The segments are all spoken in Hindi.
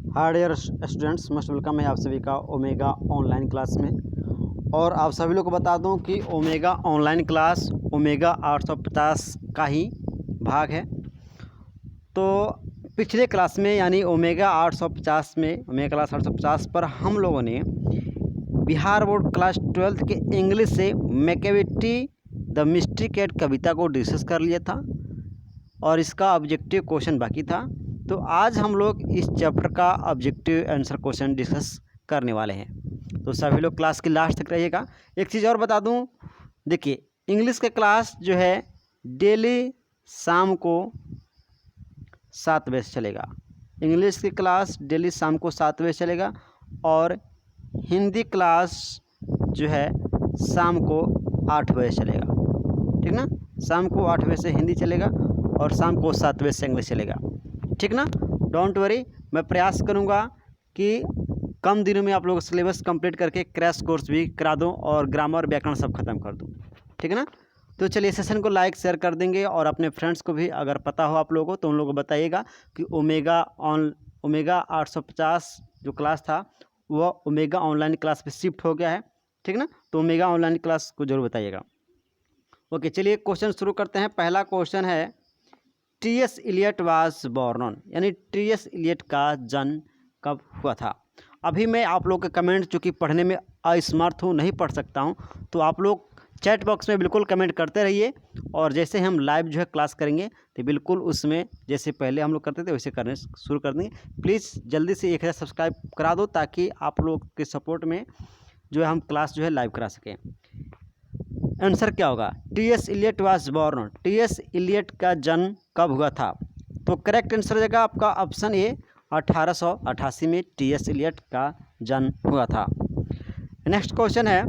हाय डियर स्टूडेंट्स, मोस्ट वेलकम है आप सभी का ओमेगा ऑनलाइन क्लास में। और आप सभी लोग को बता दूं कि ओमेगा ऑनलाइन क्लास ओमेगा 850 का ही भाग है। तो पिछले क्लास में यानी ओमेगा 850 में ओमेगा क्लास 850 पर हम लोगों ने बिहार बोर्ड क्लास 12 के इंग्लिश से मैकेविटी द मिस्ट्री कैट कविता को डिस्कस कर लिया था और इसका ऑब्जेक्टिव क्वेश्चन बाकी था। तो आज हम लोग इस चैप्टर का ऑब्जेक्टिव आंसर क्वेश्चन डिस्कस करने वाले हैं। तो सभी लोग क्लास की लास्ट तक रहिएगा। एक चीज़ और बता दूं, देखिए इंग्लिश का क्लास जो है डेली शाम को 7 बजे से चलेगा। इंग्लिश की क्लास डेली शाम को 7 बजे चलेगा और हिंदी क्लास जो है शाम को 8 बजे चलेगा। ठीक ना, शाम को 8 बजे से हिंदी चलेगा और शाम को 7 बजे से इंग्लिश चलेगा। ठीक ना, डोंट वरी, मैं प्रयास करूँगा कि कम दिनों में आप लोग सिलेबस कंप्लीट करके क्रैश कोर्स भी करा दूँ और ग्रामर व्याकरण सब खत्म कर दूँ। ठीक है ना, तो चलिए सेशन को लाइक शेयर कर देंगे और अपने फ्रेंड्स को भी अगर पता हो आप लोगों को तो उन लोगों को बताइएगा कि ओमेगा 850 जो क्लास था वह ओमेगा ऑनलाइन क्लास पे शिफ्ट हो गया है। ठीक ना, तो ओमेगा ऑनलाइन क्लास को जरूर बताइएगा। ओके, चलिए क्वेश्चन शुरू करते हैं। पहला क्वेश्चन है T S. Eliot was born on, यानी टी.एस. इलियट का जन्म कब हुआ था। अभी मैं आप लोग के कमेंट चूँकि पढ़ने में असमर्थ हूँ, नहीं पढ़ सकता हूँ, तो आप लोग चैट बॉक्स में बिल्कुल कमेंट करते रहिए और जैसे हम लाइव जो है क्लास करेंगे तो बिल्कुल उसमें जैसे पहले हम लोग करते थे वैसे करने शुरू कर देंगे। प्लीज़ जल्दी से 1000 सब्सक्राइब करा दो ताकि आप लोग के सपोर्ट में जो है हम क्लास जो है लाइव करा सकें। आंसर क्या होगा? T S. Eliot was born on, T S. Eliot का जन्म कब हुआ था? तो करेक्ट आंसर हो जाएगा आपका ऑप्शन ए, 1888 में टी.एस. इलियट का जन्म हुआ था। नेक्स्ट क्वेश्चन है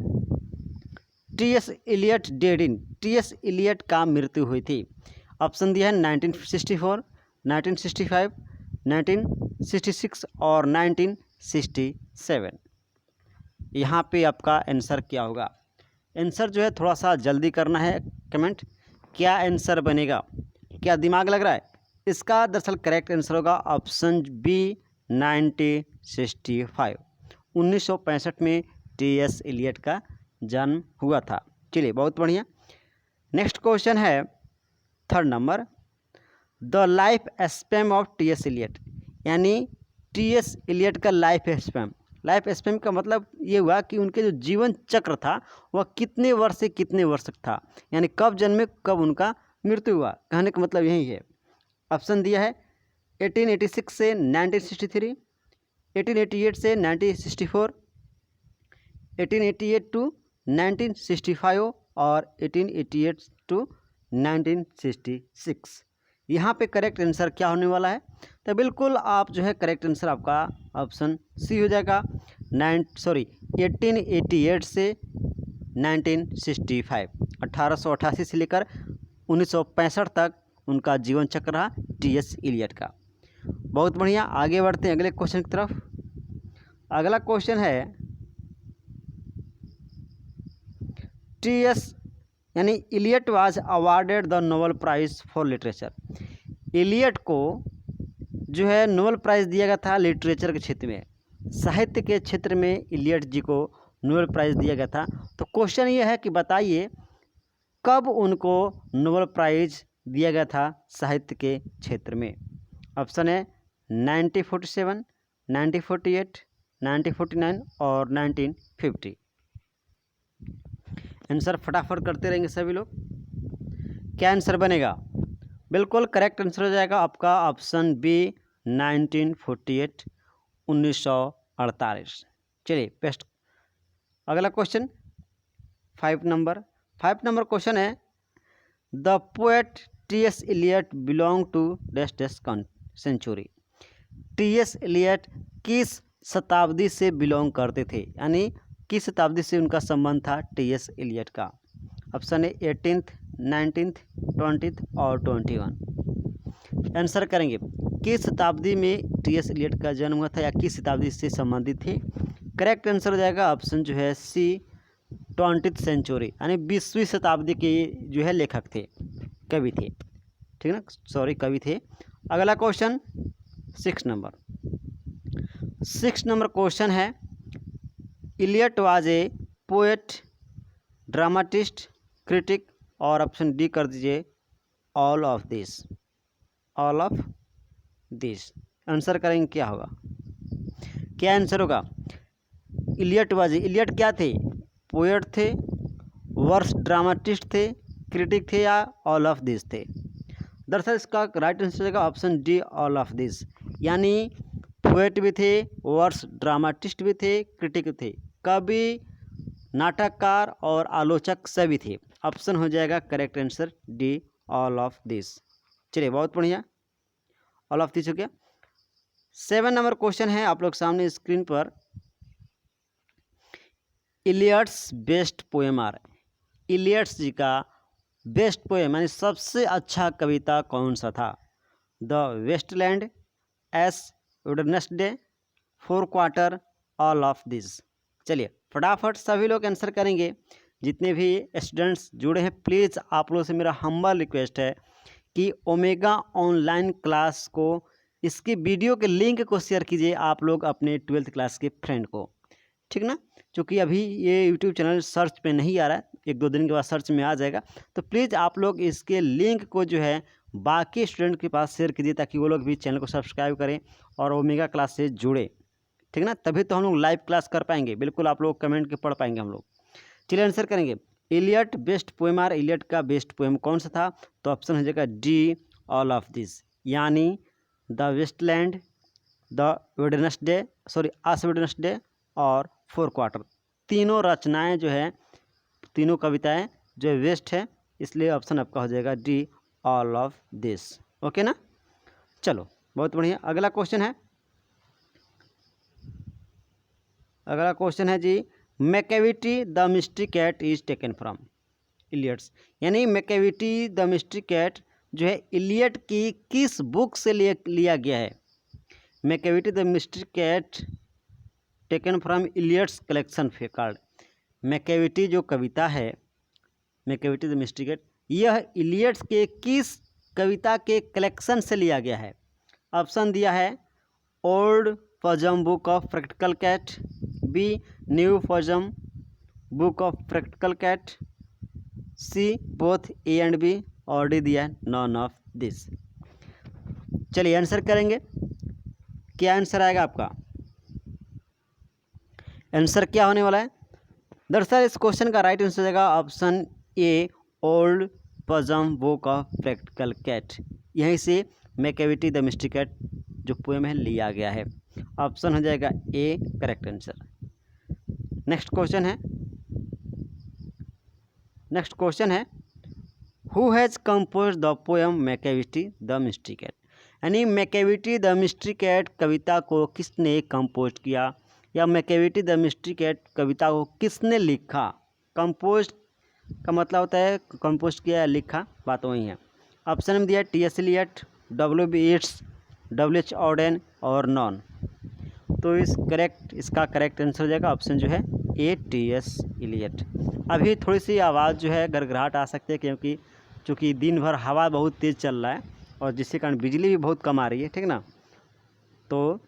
टी.एस. इलियट डेड इन, टी.एस. इलियट का मृत्यु हुई थी। ऑप्शन दिया है 1964, 1965, 1966 और 1967। यहाँ पे आपका आंसर क्या होगा? आंसर जो है थोड़ा सा जल्दी करना है कमेंट। क्या आंसर बनेगा? क्या दिमाग लग रहा है? इसका दरअसल करेक्ट आंसर होगा ऑप्शन बी, 1965। 1965 में टी.एस. इलियट का जन्म हुआ था। चलिए बहुत बढ़िया। नेक्स्ट क्वेश्चन है third number, the life span of T S. Eliot, यानी टी.एस. इलियट का लाइफ स्पैन। लाइफ स्पैन का मतलब ये हुआ कि उनके जो जीवन चक्र था वह कितने वर्ष से कितने वर्ष तक था, यानी कब जन्मे कब उनका मृत्यु हुआ। कहने का मतलब यही है। ऑप्शन दिया है 1886 से 1963, 1888 से 1964, 1888 टू 1965 और 1888 टू 1966। यहाँ पे करेक्ट आंसर क्या होने वाला है? तो बिल्कुल आप जो है करेक्ट आंसर आपका ऑप्शन सी हो जाएगा। 1888 से 1965, 1888 से लेकर 1965 तक उनका जीवन चक्र रहा टी.एस. इलियट का। बहुत बढ़िया, आगे बढ़ते हैं अगले क्वेश्चन की तरफ। अगला क्वेश्चन है टी.एस. यानी Eliot was awarded the Nobel prize for literature. Eliot को जो है नोबेल प्राइज़ दिया गया था लिटरेचर के क्षेत्र में, साहित्य के क्षेत्र में इलियट जी को नोबेल प्राइज़ दिया गया था। तो क्वेश्चन ये है कि बताइए कब उनको नोबेल प्राइज़ दिया गया था साहित्य के क्षेत्र में। ऑप्शन है 1947, 1948, 1949 और 1950। आंसर फटाफट करते रहेंगे सभी लोग। क्या आंसर बनेगा? बिल्कुल करेक्ट आंसर हो जाएगा आपका ऑप्शन बी, 1948, 1948। चलिए बेस्ट। अगला क्वेश्चन 5 नंबर क्वेश्चन है the poet T S. Eliot belong to dash dash century. T S. Eliot किस शताब्दी से बिलोंग करते थे, यानी किस शताब्दी से उनका संबंध था टी.एस. इलियट का। ऑप्शन है 18th, 19th, 20th और 21। आंसर करेंगे किस शताब्दी में टी.एस. इलियट का जन्म हुआ था या किस शताब्दी से संबंधित थे। करेक्ट आंसर हो जाएगा ऑप्शन जो है सी, 20th सेंचुरी, यानी 20वीं शताब्दी के जो है लेखक थे, कवि थे। ठीक ना, सॉरी कवि थे। अगला क्वेश्चन 6 नंबर, 6 नंबर क्वेश्चन है, Eliot was a poet, dramatist, critic, और ऑप्शन डी कर दीजिए all of this. All of this answer करेंगे, क्या होगा, क्या आंसर होगा। इलियट वाज, इलियट क्या थे, पोएट थे, वर्स ड्रामाटिस्ट थे, क्रिटिक थे, या ऑल ऑफ दिस थे। दरअसल इसका राइट आंसर होगा option D all of this, यानी पोएट भी थे, वर्स ड्रामाटिस्ट भी थे, क्रिटिक भी थे, कवि, नाटककार और आलोचक सभी थे। ऑप्शन हो जाएगा correct answer D all of this. चलिए बहुत बढ़िया, ऑल ऑफ दिस हो गया। 7 नंबर क्वेश्चन है आप लोग सामने स्क्रीन पर, Eliot's best poem are, Eliot's ji का बेस्ट पोएम यानी सबसे अच्छा कविता कौन सा था। The wasteland, ash Wednesday, 4 quarter, all of this. चलिए फटाफट सभी लोग आंसर करेंगे। जितने भी स्टूडेंट्स जुड़े हैं, प्लीज़ आप लोगों से मेरा हम्बल रिक्वेस्ट है कि ओमेगा ऑनलाइन क्लास को, इसकी वीडियो के लिंक को शेयर कीजिए आप लोग अपने 12th क्लास के फ्रेंड को, ठीक ना। क्योंकि अभी ये यूट्यूब चैनल सर्च पे नहीं आ रहा है, 1-2 दिन के बाद सर्च में आ जाएगा, तो प्लीज़ आप लोग इसके लिंक को जो है बाकी स्टूडेंट के पास शेयर कीजिए, ताकि वो लोग भी चैनल को सब्सक्राइब करें और ओमेगा क्लास से जुड़े, ठीक ना। तभी तो हम लोग लाइव क्लास कर पाएंगे, बिल्कुल आप लोग कमेंट के पढ़ पाएंगे हम लोग। चलिए आंसर करेंगे, Eliot best poem are, Eliot का बेस्ट पोएम कौन सा था, तो ऑप्शन हो जाएगा डी ऑल ऑफ दिस, यानी the wasteland, the Wednesday, sorry ash Wednesday और 4 क्वार्टर, तीनों रचनाएं जो है, तीनों कविताएं जो वेस्ट है, इसलिए ऑप्शन आपका हो जाएगा D all of this. Okay ना, चलो बहुत बढ़िया। अगला क्वेश्चन है, अगला क्वेश्चन है जी, Macavity the mystery cat is taken from Eliot's, यानी मैकेविटी द मिस्ट्री कैट जो है इलियट की किस बुक से लिया गया है। Macavity the mystery cat taken from Eliot's collection card. Macavity जो कविता है, मैकेविटी द मिस्ट्री कैट, यह इलियट्स के किस कविता के कलेक्शन से लिया गया है। ऑप्शन दिया है old possum book of practical cat, B new possum book of practical cat, C both A and B, और डी दिया है नॉन ऑफ दिस। चलिए आंसर करेंगे, क्या आंसर आएगा आपका, आंसर क्या होने वाला है। दरअसल इस क्वेश्चन का राइट आंसर जाएगा option A old possum book of practical cat, यहीं से मैकेविटी द मिस्ट्री कैट जो पोएम है लिया गया है। ऑप्शन हो जाएगा A correct answer. Next question है, नेक्स्ट क्वेश्चन है, who has compose the poem Macavity the mystery cat, यानी मैकेविटी द मिस्ट्री कैट कविता को किसने कंपोज किया, या मैकेविटी द मिस्ट्री कैट कविता को किसने लिखा। कंपोज का मतलब होता है कंपोज किया या लिखा, बात वही है। ऑप्शन में दिया T S Eliot, W B Yeats, W H Auden और नॉन। तो इसका करेक्ट आंसर हो जाएगा ऑप्शन जो है ए टी एस इलियट। अभी थोड़ी सी आवाज़ जो है गड़गड़ाहट आ सकती है, क्योंकि चूँकि दिन भर हवा बहुत तेज़ चल रहा है और जिसके कारण बिजली भी बहुत कम आ रही है, ठीक ना। तो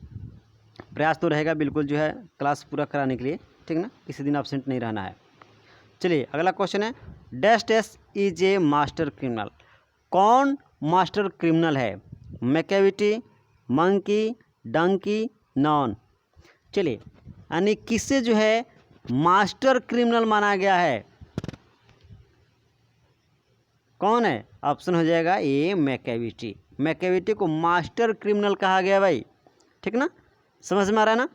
प्रयास तो रहेगा बिल्कुल जो है क्लास पूरा कराने के लिए, ठीक ना, किसी दिन एब्सेंट नहीं रहना है। चलिए अगला क्वेश्चन है, dash dash is a master criminal, कौन मास्टर क्रिमिनल है। Macavity, monkey, donkey, none. चलिए यानी किससे जो है मास्टर क्रिमिनल माना गया है, कौन है। ऑप्शन हो जाएगा ए मैकेविटी, मैकेविटी को मास्टर क्रिमिनल कहा गया भाई, ठीक ना, समझ में आ रहा है ना।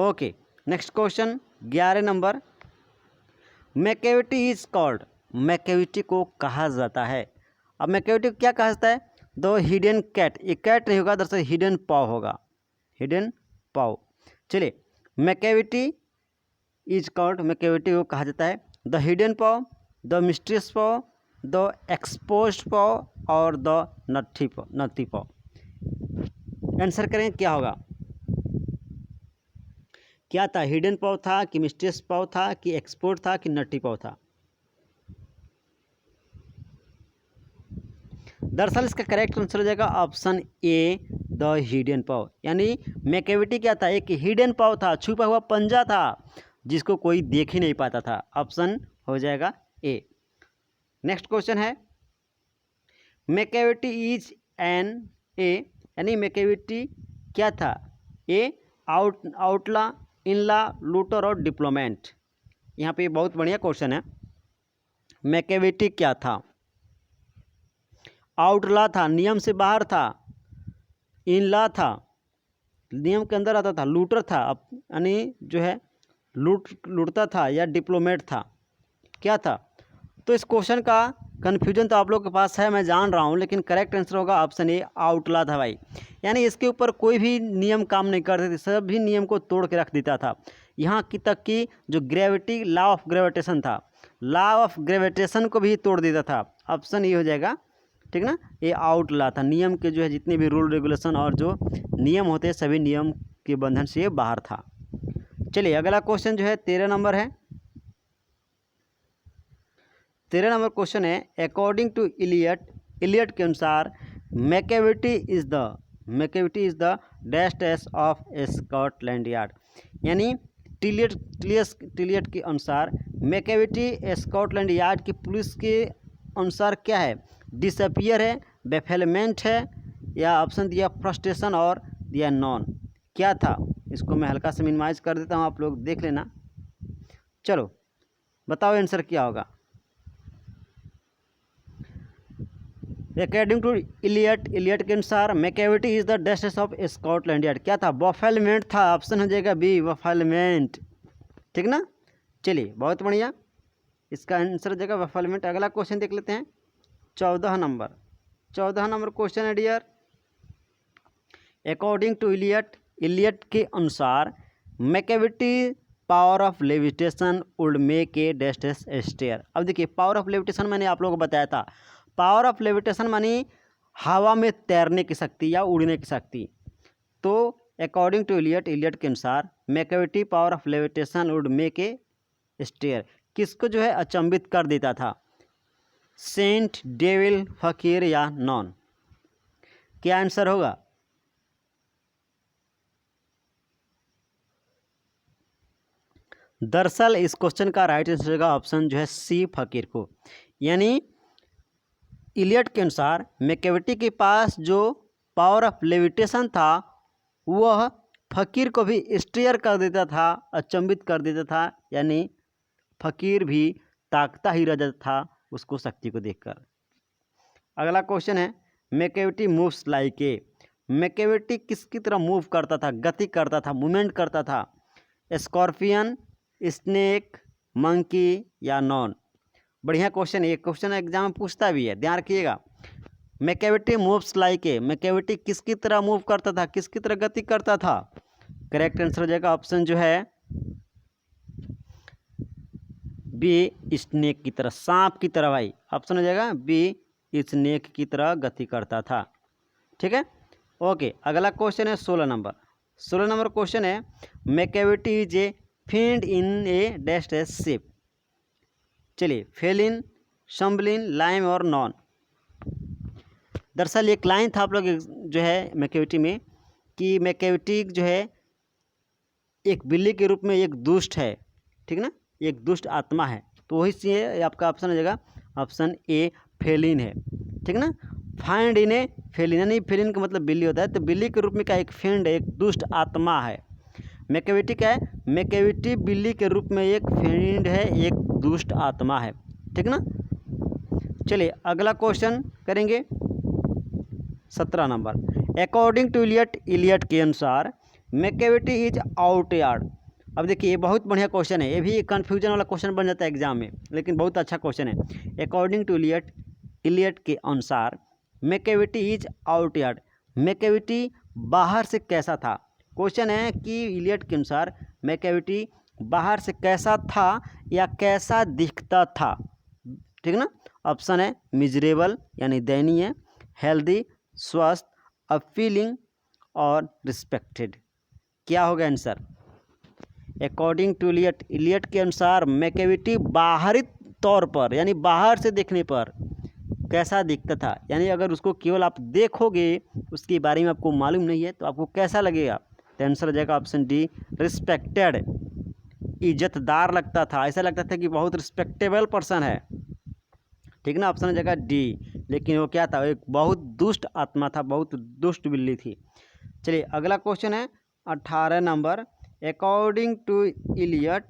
Okay next question 11 number, Macavity is called, Macavity को कहा जाता है। अब मैकेविटी को क्या कहा जाता है, द हिडन कैट, ये कैट नहीं होगा, दरअसल हिडन पाव होगा, हिडन पाव। चलिए मैकेविटी इज कॉल्ड, मैकेविटी को कहा जाता है the hidden paw, the mysterious paw, the exposed paw और द नथी पाव। आंसर करें क्या होगा, क्या था, हिडन पाव था कि मिस्ट्रियस पाव था कि एक्सपोर्ट था कि नटी पाव था। दरअसल इसका करेक्ट आंसर हो जाएगा ऑप्शन ए द हिडन पाव, यानी मैकेविटी क्या था, एक हिडन पाव था, छुपा हुआ पंजा था जिसको कोई देख ही नहीं पाता था। ऑप्शन हो जाएगा ए। नेक्स्ट क्वेश्चन है मैकेविटी इज एन ए, यानी मैकेविटी क्या था, ए आउटला, इनला, लूटर और डिप्लोमेंट। यहाँ पे बहुत बढ़िया क्वेश्चन है। मैकेविटी क्या था, आउटला था, नियम से बाहर था, इनला था, नियम के अंदर आता था, लूटर था, यानी जो है लूटता था, या डिप्लोमेट था, क्या था। तो इस क्वेश्चन का कन्फ्यूजन तो आप लोगों के पास है, मैं जान रहा हूँ, लेकिन करेक्ट आंसर होगा ऑप्शन ए, आउटला था भाई। यानी इसके ऊपर कोई भी नियम काम नहीं करते थे, सभी नियम को तोड़ के रख देता था। यहाँ की तक कि जो ग्रेविटी, लॉ ऑफ ग्रेविटेशन था, लॉ ऑफ ग्रेविटेशन को भी तोड़ देता था। ऑप्शन ये हो जाएगा, ठीक ना, ये आउटला था, नियम के जो है जितने भी रूल रेगुलेशन और जो नियम होते हैं सभी नियम के बंधन से ये बाहर था। चलिए अगला क्वेश्चन जो है 13 नंबर है। 13 नंबर क्वेश्चन है अकॉर्डिंग टू इलियट के अनुसार Macavity is the dash of Scotland Yard, यानी टिलियट के अनुसार मैकेविटी स्कॉटलैंड यार्ड की पुलिस के अनुसार क्या है, डिसअपियर है, बेफेलमेंट है, या ऑप्शन दिया फ्रस्ट्रेशन और दिया नॉन। क्या था, इसको मैं हल्का से मिनिमाइज कर देता हूँ, आप लोग देख लेना। चलो बताओ आंसर क्या होगा। अकॉर्डिंग टू इलियट के अनुसार Macavity is the dash of Scotland yard, क्या था, बफेलमेंट था। ऑप्शन हो जाएगा बी, बफेलमेंट, ठीक ना। चलिए बहुत बढ़िया, इसका आंसर हो जाएगा बफेलमेंट। अगला क्वेश्चन देख लेते हैं 14 नंबर क्वेश्चन है डियर। अकॉर्डिंग टू इलियट के अनुसार Macavity power of levitation would make a dash stair. अब देखिए पावर ऑफ लेविटेशन मैंने आप लोगों को बताया था, पावर ऑफ लेविटेशन मानी हवा में तैरने की शक्ति या उड़ने की शक्ति। तो अकॉर्डिंग टू इलियट के अनुसार Macavity power of levitation would make a stair, किसको जो है अचंभित कर देता था, सेंट, डेविल, फकीर या नॉन। क्या आंसर होगा, दरअसल इस क्वेश्चन का राइट आंसर होगा ऑप्शन जो है सी, फकीर को। यानी इलियट के अनुसार मैकेविटी के पास जो पावर ऑफ लेविटेशन था वह फकीर को भी स्टेयर कर देता था, अचंभित कर देता था, यानी फकीर भी ताकता ही रह जाता था उसको शक्ति को देखकर। अगला क्वेश्चन है Macavity moves like a, Macavity किसकी तरह मूव करता था, गति करता था, मूवमेंट करता था, स्कॉर्पियन, स्नेक, मंकी या नॉन। बढ़िया क्वेश्चन, ये क्वेश्चन एग्जाम में पूछता भी है, ध्यान रखिएगा। Macavity moves like a, Macavity किसकी तरह मूव करता था, किसकी तरह गति करता था। करेक्ट आंसर हो जाएगा ऑप्शन जो है बी, स्नेक की तरह, सांप की तरह भाई। ऑप्शन हो जाएगा बी, स्नेक की तरह गति करता था, ठीक है। ओके अगला क्वेश्चन है 16 नंबर क्वेश्चन है Macavity is a fiend in a dash shape. चलिए फेलिन, शम्बलिन, लाइम और नॉन। दरअसल एक लाइन था आप लोग जो है मैकेविटी में कि मैकेविटी जो है एक बिल्ली के रूप में एक दुष्ट है, ठीक ना, एक दुष्ट आत्मा है। तो वही से आपका ऑप्शन हो जाएगा ऑप्शन ए, फेलिन है, ठीक ना। फाइंड इन ए फेलिन, यानी फेलिन का मतलब बिल्ली होता है, तो बिल्ली के रूप में क्या एक फेंड है, एक दुष्ट आत्मा है। मैकेविटी क्या है, मैकेविटी बिल्ली के रूप में एक फेंड है, एक दुष्ट आत्मा है, ठीक ना। चलिए अगला क्वेश्चन करेंगे 17 नंबर। अकॉर्डिंग टू इलियट के अनुसार मैकेविटी इज आउट यार्ड। अब देखिए ये बहुत बढ़िया क्वेश्चन है, ये भी कन्फ्यूजन वाला क्वेश्चन बन जाता है एग्जाम में, लेकिन बहुत अच्छा क्वेश्चन है। अकॉर्डिंग टू इलियट के अनुसार Macavity is out yard, Macavity बाहर से कैसा था। क्वेश्चन है कि इलियट के अनुसार मैकेविटी बाहर से कैसा था या कैसा दिखता था, ठीक ना। ऑप्शन है मिजरेबल यानी दयनीय, हेल्दी, स्वस्थ, अपीलिंग और रिस्पेक्टेड। क्या होगा आंसर। अकॉर्डिंग टू इलियट के अनुसार मैकेविटी बाहरी तौर पर यानी बाहर से देखने पर कैसा दिखता था, यानी अगर उसको केवल आप देखोगे, उसके बारे में आपको मालूम नहीं है, तो आपको कैसा लगेगा? तो आंसर हो जाएगा ऑप्शन डी, रिस्पेक्टेड, इज्जतदार लगता था, ऐसा लगता था कि बहुत रिस्पेक्टेबल पर्सन है, ठीक ना। ऑप्शन हो जाएगा डी। लेकिन वो क्या था? एक बहुत दुष्ट आत्मा था, बहुत दुष्ट बिल्ली थी। चलिए अगला क्वेश्चन है 18 number. According to Eliot,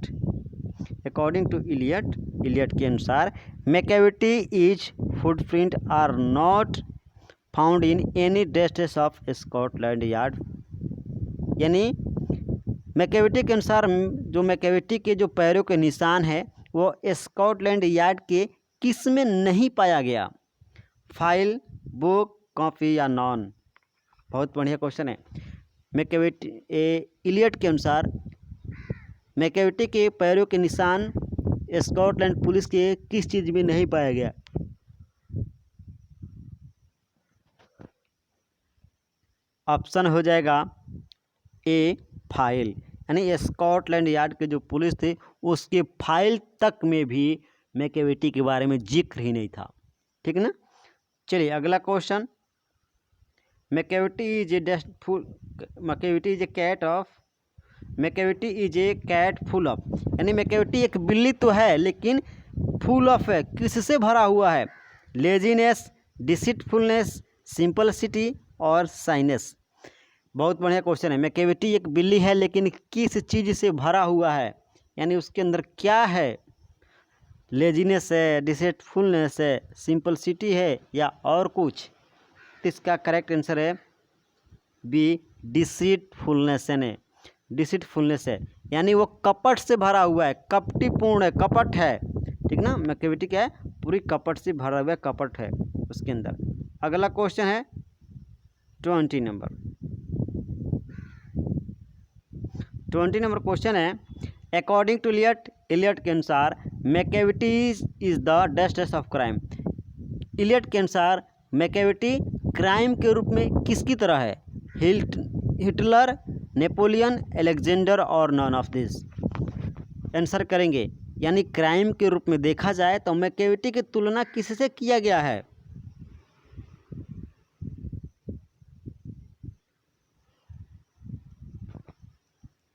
Eliot के अनुसार Macavity is footprint are not found in any district of Scotland Yard. यानी मैकेविटी के अनुसार जो मैकेविटी के जो पैरों के निशान है वो स्कॉटलैंड यार्ड के किस में नहीं पाया गया? फाइल, बुक, कॉपी या नॉन? बहुत बढ़िया क्वेश्चन है। मैकेविटी इलियट के अनुसार मैकेविटी के पैरों के निशान स्कॉटलैंड पुलिस के किस चीज़ में नहीं पाया गया? ऑप्शन हो जाएगा ए, फाइल, यानी स्कॉटलैंड यार्ड के जो पुलिस थे उसके फाइल तक में भी मैकेविटी के बारे में जिक्र ही नहीं था, ठीक है ना। चलिए अगला question. Macavity is a cat full of, यानी मैकेविटी एक बिल्ली तो है लेकिन फुल ऑफ है, किससे भरा हुआ है? लेजीनेस, डिसीटफुलनेस, सिंपलिसिटी और साइनेस। बहुत बढ़िया क्वेश्चन है। मैकेविटी एक बिल्ली है लेकिन किस चीज़ से भरा हुआ है, यानी उसके अंदर क्या है? लेजीनेस है, डिसीटफुलनेस है, सिंपलिसिटी है या और कुछ? तो इसका करेक्ट आंसर है बी, डिसीटफुलनेस है। डिसीटफुलनेस है यानी वो कपट से भरा हुआ है, कपटीपूर्ण है, कपट है, ठीक ना। मैकेविटी क्या है? पूरी कपट से भरा हुआ कपट है उसके अंदर। अगला क्वेश्चन है 20 नंबर। 20 नंबर क्वेश्चन है अकॉर्डिंग टू इलियट के अनुसार Macavity is the deadest of crime. Eliot के अनुसार मैकेविटी क्राइम के रूप में किसकी तरह है? हिटलर, नेपोलियन, अलेक्जेंडर और नॉन ऑफ दिस? आंसर करेंगे, यानी क्राइम के रूप में देखा जाए तो मैकेविटी की तुलना किससे किया गया है?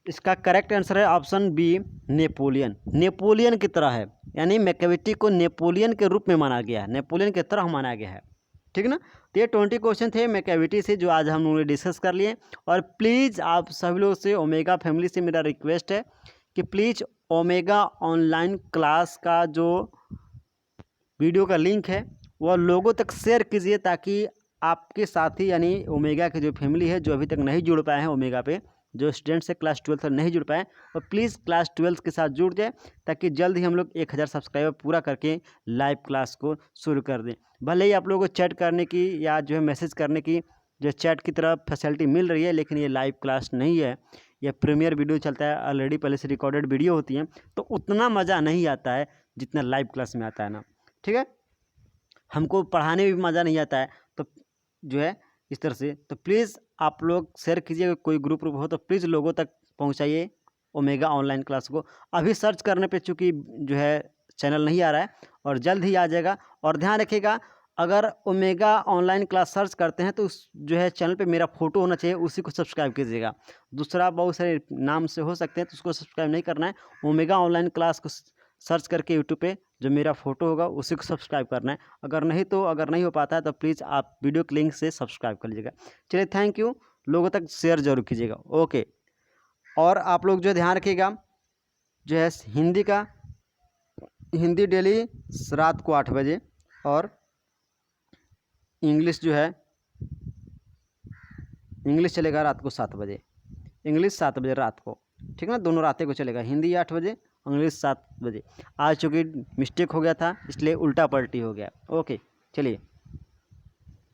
इसका करेक्ट आंसर है ऑप्शन बी, नेपोलियन। नेपोलियन की तरह है, यानी मैकेविटी को नेपोलियन के रूप में माना गया है, नेपोलियन की तरह माना गया है, ठीक ना। तो ये 20 क्वेश्चन थे मैकेविटी से जो आज हम लोगों ने डिस्कस कर लिए। और प्लीज़ आप सभी लोग से, ओमेगा फैमिली से मेरा रिक्वेस्ट है कि प्लीज़ ओमेगा ऑनलाइन क्लास का जो वीडियो का लिंक है वह लोगों तक शेयर कीजिए, ताकि आपके साथी यानी ओमेगा की जो फैमिली है जो अभी तक नहीं जुड़ पाए हैं ओमेगा पे, जो स्टूडेंट्स है क्लास 12 तक नहीं जुड़ पाए, और प्लीज़ क्लास 12 के साथ जुड़ जाए, ताकि जल्द ही हम लोग 1000 सब्सक्राइबर पूरा करके लाइव क्लास को शुरू कर दें। भले ही आप लोगों को चैट करने की या जो है मैसेज करने की जो चैट की तरफ फैसिलिटी मिल रही है, लेकिन ये लाइव क्लास नहीं है, यह प्रीमियर वीडियो चलता है, ऑलरेडी पहले से रिकॉर्डेड वीडियो होती है, तो उतना मज़ा नहीं आता है जितना लाइव क्लास में आता है ना, ठीक है। हमको पढ़ाने में भी मज़ा नहीं आता है, तो जो है इस तरह से, तो प्लीज़ आप लोग शेयर कीजिए, कोई ग्रुप हो तो प्लीज़ लोगों तक पहुंचाइए ओमेगा ऑनलाइन क्लास को। अभी सर्च करने पे चूँकि जो है चैनल नहीं आ रहा है, और जल्द ही आ जाएगा। और ध्यान रखिएगा, अगर ओमेगा ऑनलाइन क्लास सर्च करते हैं तो उस जो है चैनल पे मेरा फ़ोटो होना चाहिए, उसी को सब्सक्राइब कीजिएगा। दूसरा बहुत सारे नाम से हो सकते हैं तो उसको सब्सक्राइब नहीं करना है। ओमेगा ऑनलाइन क्लास को सर्च करके यूट्यूब पे जो मेरा फ़ोटो होगा उसी को सब्सक्राइब करना है। अगर नहीं हो पाता है तो प्लीज़ आप वीडियो के लिंक से सब्सक्राइब कर लीजिएगा। चलिए थैंक यू, लोगों तक शेयर जरूर कीजिएगा। ओके, और आप लोग जो ध्यान रखिएगा, जो है हिंदी डेली रात को 8 बजे, और इंग्लिश जो है इंग्लिश चलेगा रात को 7 बजे, इंग्लिश 7 बजे रात को, ठीक ना। दोनों रातें को चलेगा, हिंदी 8 बजे, इंग्लिश 7 बजे। आज चूँकि मिस्टेक हो गया था इसलिए उल्टा पलटी हो गया। ओके चलिए।